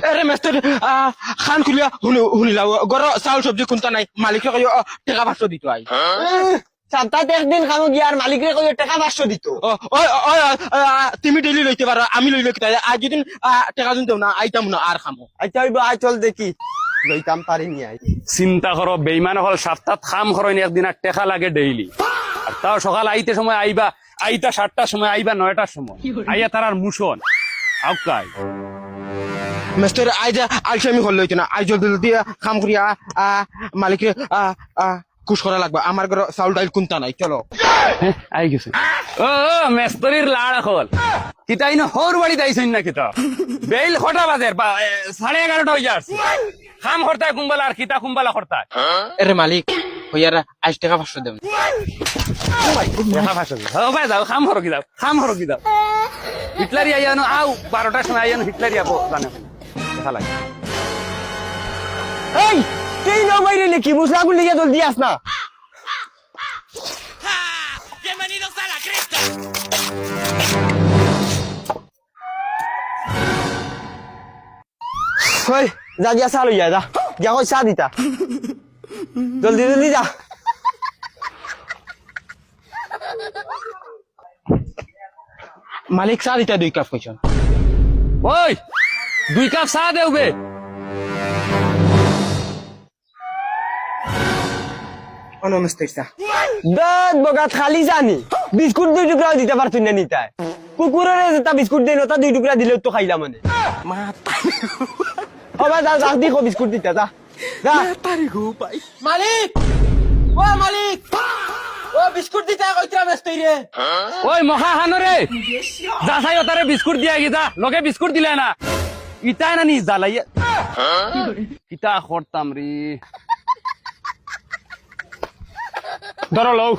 এরে মেস্তর খান খুলিয়া শুনিলাও গর চাউল সবজি কোনটা নাই মালিকে কই টাকা 500 দিত আই সপ্তাহে একদিন খামো গিয়ে আর মালিকের কই টাকা 500 দিত তুমি ডেইলি লইতে পারো আমি লইলে কি আজ যদি টাকা দিন দেও না আইতাম না আর খামো আচ্ছা হইব আই চল দেখি লইতাম পারি নি আই চিন্তা করো বেইমান হল সপ্তাহ খাম খরইন একদিন আর টেকা লাগে ডেইলি আর তাও সকাল আইতে সময় আইবা আইতা 7টার সময় আইবা 9টার সময় আইয়া তার আর মুশন আউকাই মেস্তর আইজা আইসা আমি হল লইতে না আই জলদি জলদি কাম করিয়া মালিকে কুশ করা লাগবে আমার ঘর চাউল ডাইল কোনটা নাই চলো আই গেছে ও মেস্তরির লাড় হল কিতাই না হর বাড়ি দাইছেন না কিতা বেইল কটা বাজের 11:30 হয়ে যাচ্ছে খাম করতায় কুম্বালা আর কিতা কুম্বালা করতায় এরে মালিক হইয়ারা আজ টাকা 500 দেব দেখা ভাষা ও ভাই যাও খাম হরকি যাও খাম হরকি যাও হিটলারি আইয়ানো আও 12টার সময় আইয়ানো হিটলারি আবো জানে দেখা লাগে এই তুই না বাইরে নাকি মুসলাগুল লিগে দল দিয়াস না Bienvenidos a la cresta. ওই যা গিয়া চা লইয়া যা গিয়া কই চা দিতা জলদি জলদি যা মালিক চা দিতা 2 কাপ কইছন ওই 2 কাপ চা দেউবে অনমস্তে চা দাঁত বগাত খালি জানি বিস্কুট 2 টুকরা দিতে পারতুন না নিতাই কুকুরের যেটা বিস্কুট দেন ওটা 2 টুকরা দিলে তো খাইলা মানে বাবা যা যা দেখো বিস্কুট দিতা যা যা মালিক ও মালিক ও বিস্কুট দিতা কইতরা মেস্তই রে ওই মহা হানরে যা চাই ওটারে বিস্কুট দিয়া গিতা লগে বিস্কুট দিলে না ইটা না নি জ্বালাইয়া কিতা করতাম রে ধরো লও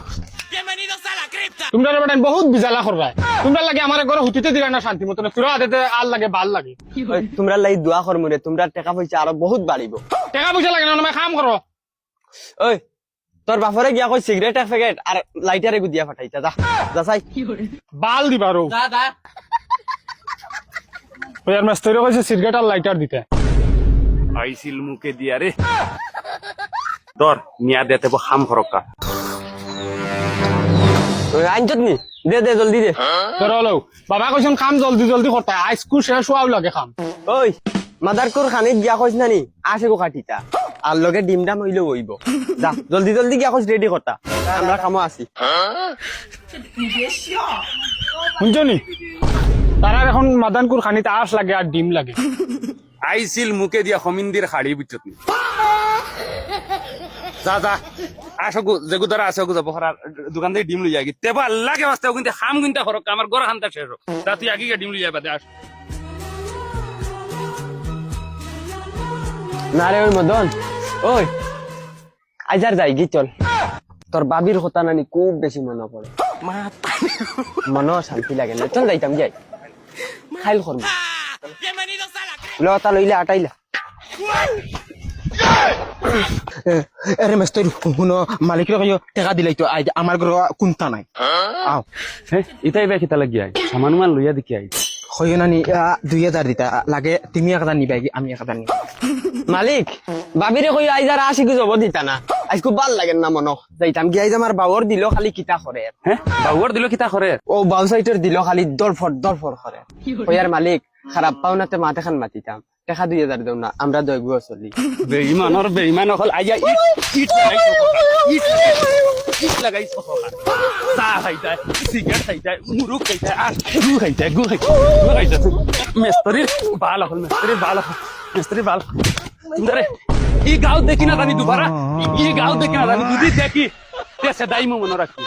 Bienvenidos a la cripta. তোমরা রে বেটান বহুত বিজালা করবা তোমরা লাগে আমার ঘরে হুতিতে দিলা না শান্তি মতন ফিরো আদেতে আর লাগে ভাল লাগে ওই তোমরা লাই দোয়া করমু রে তোমরা টাকা পয়সা আরো বহুত বাড়িব টাকা পয়সা লাগে না আমি কাম করো ওই তোর বাপরে গিয়া কই সিগারেট এক প্যাকেট আর লাইটারে গুদিয়া ফাটাইতা যা যা চাই বাল দিবারো Nada. ওয়ার মেস্তই কইছে সিগারেট আর লাইটার দিতে আইছিল মুখে দিয়া রে ধর নিয়া দেতে খাম খরকা ওই আইনছত নি দে দে জলদি দে ধরো লও বাবা কইছন কাম জলদি জলদি করতা আইসকু শেষ হওয়াও লাগে কাম ওই মাদারকুর খানিত গিয়া কইছ না নি আসে গো কাটিতা আর লগে ডিম ডাম হইলে হইব যা জলদি জলদি গিয়া কইছ রেডি করতা আমরা কামো আছি শুনছনি তারা এখন মাদানকুর খানিতে আস লাগে আর ডিম লাগে আইছিল মুখে দিয়া হমিন্দির খাড়ি বুঝছত নি যা যা আসগু যেগু দ্বারা আসগু যাব খরা দোকান থেকে ডিম লই যাগি তেবা আল্লাহ কে বাস্তে কিন্তু খাম কিন্তু খরক আমার গর খানতা শেষ তা তুই আগে ডিম লই যাবা দে আস না রে ওই মদন ওই আইজার যাই গি চল তোর বাবির কথা নানি খুব বেশি মনে পড়ে মনে শান্তি লাগে না চল যাইতাম যাই খাইল করবো Bienvenidos a la cripta. লতা লইলে আটাইলা আরে মেস্তই শুনো মালিকের কইও টাকা দিলাই তো আই আমার ঘর কোনটা নাই আও হ্যাঁ ইতাই বে কিতা লাগি আই সামানুমান লইয়া দেখি আই কইও না নি 2000 দিতা লাগে তুমি 1000 নিবা আমি 1000 নিব মালিক বাবিরে কই আইজার আসি কি যাব দিতা না আজ খুব ভাল লাগে না মনো যাইতাম কি আইজ আমার বাবর দিল খালি কিতা করে হ্যাঁ বাবুর দিল কিতা করে ও বাউ সাইটের দিল খালি দরফর করে কইয়ার মালিক খারাপ পাওনাতে মাথা খান মাতিতাম টাকা 2000 দেও না আমরা দইগু চলি বেইমান হল আইয়া ইট লাগাইছো চা খাইতা সিগারেট খাইতা মুরুক খাইতা আর গু খাইতা মেস্তরি বাল হল মেস্তরি বাল ইন্দরে ই গাঁও দেখি না জানি দুবারা ই গাঁও দেখি না জানি দুদি দেখি সে দাইমো মনে রাখি